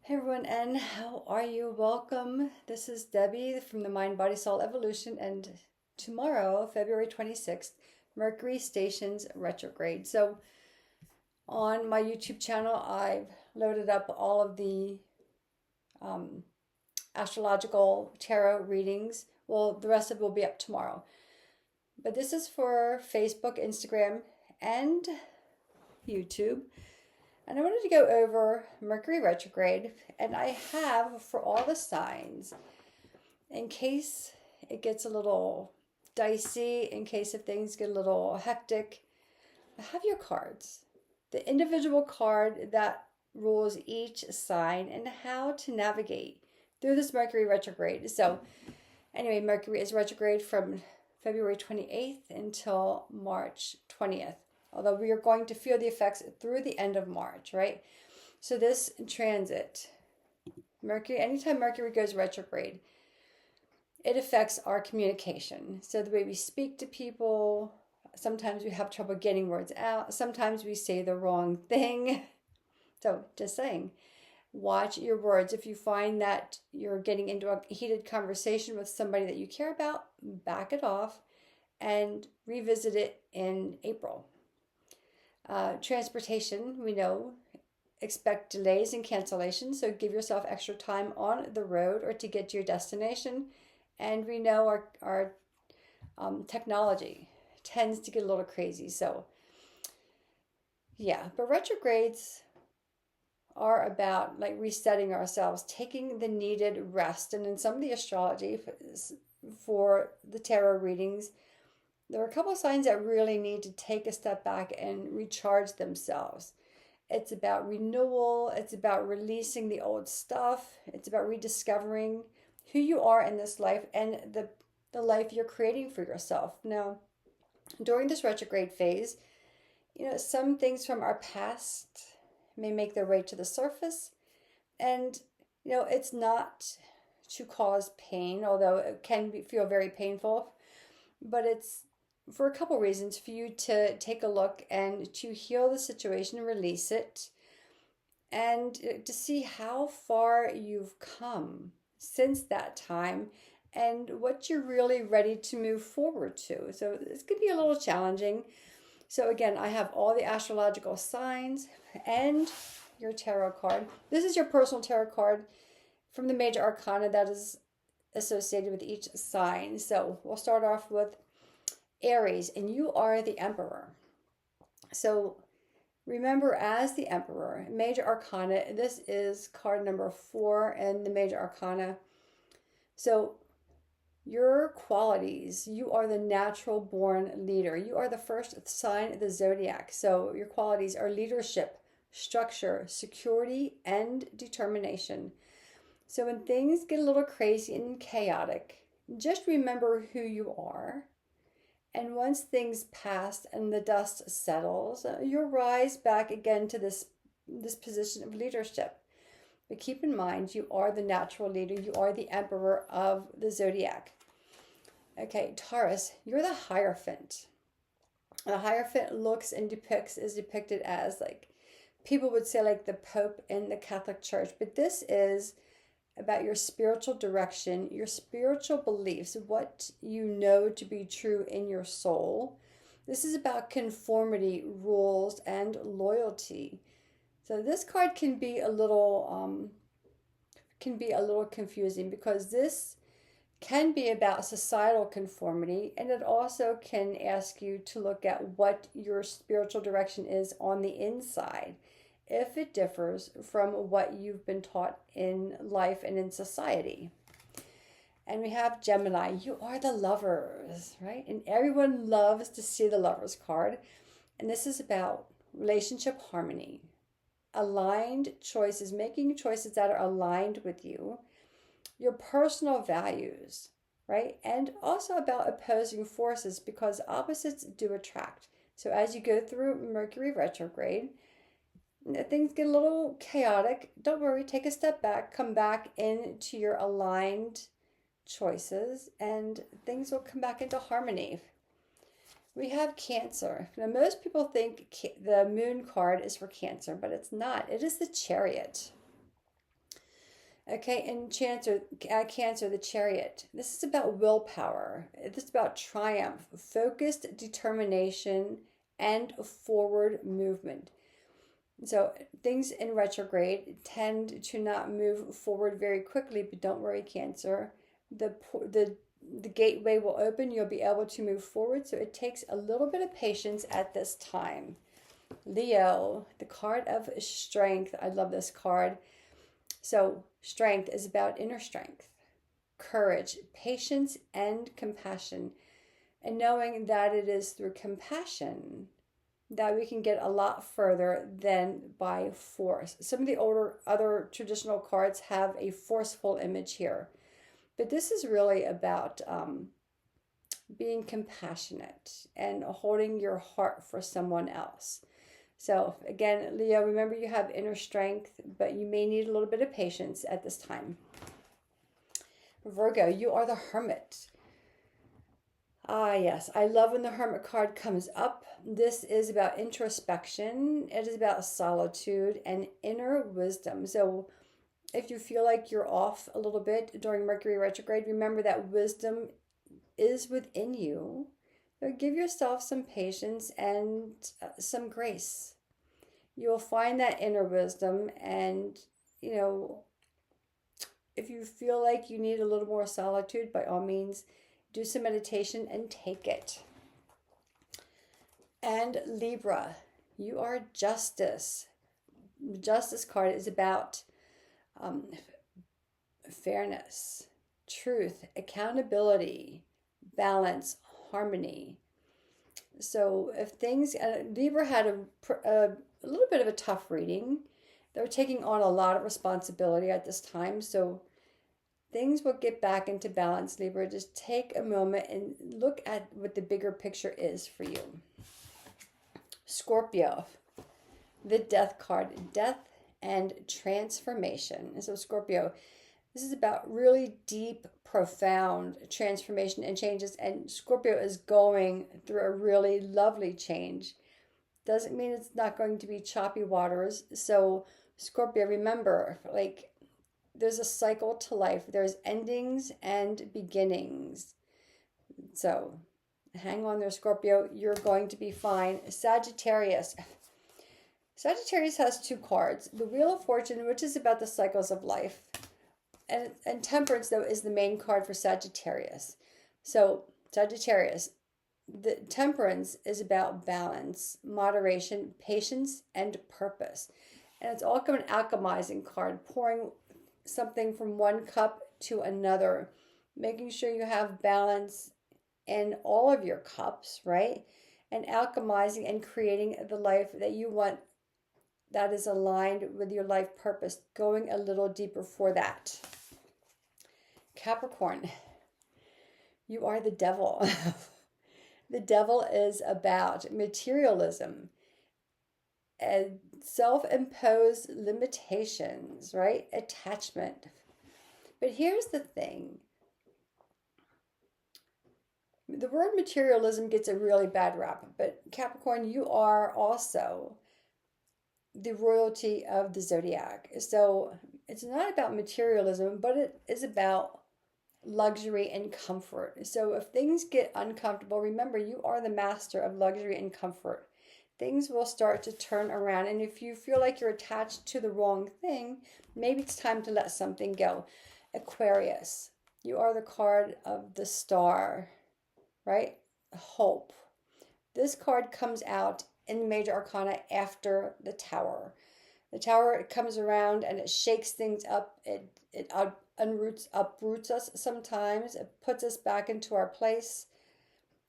Hey everyone, and how are you? Welcome. This is Debbie from the Mind, Body, Soul Evolution, and tomorrow, February 26th, Mercury stations retrograde. So, on my YouTube channel, I've loaded up all of the um, astrological tarot readings. Well, the rest of it will be up tomorrow. But this is for Facebook, Instagram, and YouTube. And I wanted to go over Mercury retrograde, and I have for all the signs, in case it gets a little dicey, in case if things get a little hectic, I have your cards. The individual card that rules each sign and how to navigate through this Mercury retrograde. So anyway, Mercury is retrograde from February 28th until March 20th. Although we are going to feel the effects through the end of March, right? So this transit, Mercury, anytime Mercury goes retrograde, it affects our communication. So the way we speak to people, sometimes we have trouble getting words out. Sometimes we say the wrong thing. So just saying, watch your words. If you find that you're getting into a heated conversation with somebody that you care about, back it off and revisit it in April. Transportation, we know, expect delays and cancellations, so give yourself extra time on the road or to get to your destination. And we know our technology tends to get a little crazy. So, yeah, but retrogrades are about like resetting ourselves, taking the needed rest. And in some of the astrology for the tarot readings, there are a couple of signs that really need to take a step back and recharge themselves. It's about renewal. It's about releasing the old stuff. It's about rediscovering who you are in this life and the life you're creating for yourself. Now, during this retrograde phase, some things from our past may make their way to the surface. And, it's not to cause pain, although it can feel very painful, but it's for a couple reasons, for you to take a look and to heal the situation and release it, and to see how far you've come since that time and what you're really ready to move forward to. So this could be a little challenging. So again, I have all the astrological signs and your tarot card. This is your personal tarot card from the major arcana that is associated with each sign. So we'll start off with Aries, and you are the Emperor. So remember, as the Emperor, major arcana, this is card number 4 in the major arcana. So your qualities, you are the natural born leader. You are the first sign of the zodiac. So your qualities are leadership, structure, security, and determination. So when things get a little crazy and chaotic, just remember who you are. And once things pass and the dust settles, you'll rise back again to this position of leadership. But keep in mind, you are the natural leader. You are the emperor of the zodiac. Okay, Taurus, you're the Heirophant. The Heirophant is depicted as like, people would say like the Pope in the Catholic Church. But this is about your spiritual direction, your spiritual beliefs, what you know to be true in your soul. This is about conformity, rules, and loyalty. So this card can be a little confusing, because this can be about societal conformity, and it also can ask you to look at what your spiritual direction is on the inside, if it differs from what you've been taught in life and in society. And we have Gemini. You are the Lovers, right? And everyone loves to see the Lovers card. And this is about relationship harmony, aligned choices, making choices that are aligned with you, your personal values, right? And also about opposing forces, because opposites do attract. So as you go through Mercury retrograde, things get a little chaotic. Don't worry, take a step back, come back into your aligned choices, and things will come back into harmony. We have Cancer. Now, most people think the Moon card is for Cancer, but it's not. It is the Chariot. Okay, and Cancer, the Chariot. This is about willpower. This is about triumph, focused determination, and forward movement. So things in retrograde tend to not move forward very quickly, but don't worry, Cancer. The gateway will open. You'll be able to move forward. So it takes a little bit of patience at this time. Leo, the card of strength. I love this card. So strength is about inner strength, courage, patience, and compassion. And knowing that it is through compassion that we can get a lot further than by force. Some of the other traditional cards have a forceful image here. But this is really about being compassionate and holding your heart for someone else. So again, Leo, remember you have inner strength, but you may need a little bit of patience at this time. Virgo, you are the Hermit. Ah, yes, I love when the Hermit card comes up. This is about introspection. It is about solitude and inner wisdom. So if you feel like you're off a little bit during Mercury retrograde, remember that wisdom is within you. So give yourself some patience and some grace. You will find that inner wisdom, and if you feel like you need a little more solitude, by all means, do some meditation and take it. And Libra, you are Justice. The Justice card is about fairness, truth, accountability, balance, harmony. So if things, Libra had a little bit of a tough reading. They're taking on a lot of responsibility at this time. So things will get back into balance, Libra. Just take a moment and look at what the bigger picture is for you. Scorpio, the Death card, death and transformation. And so Scorpio, this is about really deep, profound transformation and changes. And Scorpio is going through a really lovely change. Doesn't mean it's not going to be choppy waters. So Scorpio, remember, like, there's a cycle to life. There's endings and beginnings. So hang on there, Scorpio. You're going to be fine. Sagittarius. Sagittarius has two cards. The Wheel of Fortune, which is about the cycles of life. And Temperance, though, is the main card for Sagittarius. So Sagittarius, the Temperance is about balance, moderation, patience, and purpose. And it's also an alchemizing card, pouring something from one cup to another, making sure you have balance in all of your cups, right? And alchemizing and creating the life that you want, that is aligned with your life purpose, going a little deeper for that. Capricorn, you are the Devil. The Devil is about materialism and self-imposed limitations, right? Attachment. But here's the thing. The word materialism gets a really bad rap, but Capricorn, you are also the royalty of the zodiac. So it's not about materialism, but it is about luxury and comfort. So if things get uncomfortable, remember you are the master of luxury and comfort. Things will start to turn around. And if you feel like you're attached to the wrong thing, maybe it's time to let something go. Aquarius, you are the card of the Star, right? Hope. This card comes out in the major arcana after the Tower. The Tower, it comes around and it shakes things up. It uproots us sometimes. It puts us back into our place.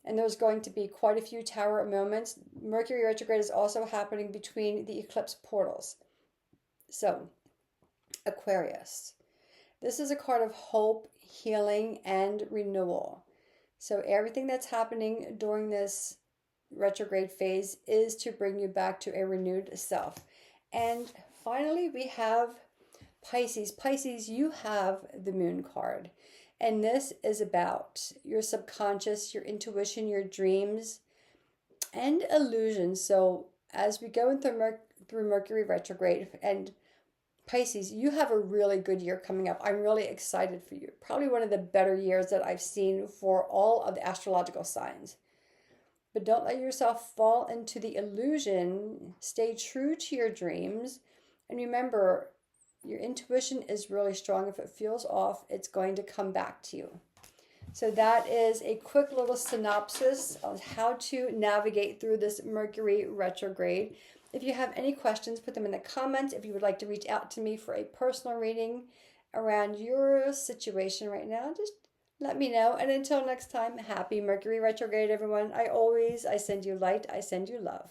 And there's going to be quite a few Tower moments. Mercury retrograde is also happening between the eclipse portals. So, Aquarius. This is a card of hope, healing, and renewal. So everything that's happening during this retrograde phase is to bring you back to a renewed self. And finally, we have Pisces. Pisces, you have the Moon card. And this is about your subconscious, your intuition, your dreams, and illusions. So as we go through Mercury retrograde, and Pisces, you have a really good year coming up. I'm really excited for you. Probably one of the better years that I've seen for all of the astrological signs. But don't let yourself fall into the illusion. Stay true to your dreams. And remember, your intuition is really strong. If it feels off, it's going to come back to you. So that is a quick little synopsis of how to navigate through this Mercury retrograde. If you have any questions, put them in the comments. If you would like to reach out to me for a personal reading around your situation right now, just let me know. And until next time, happy Mercury retrograde, everyone. I send you light, I send you love.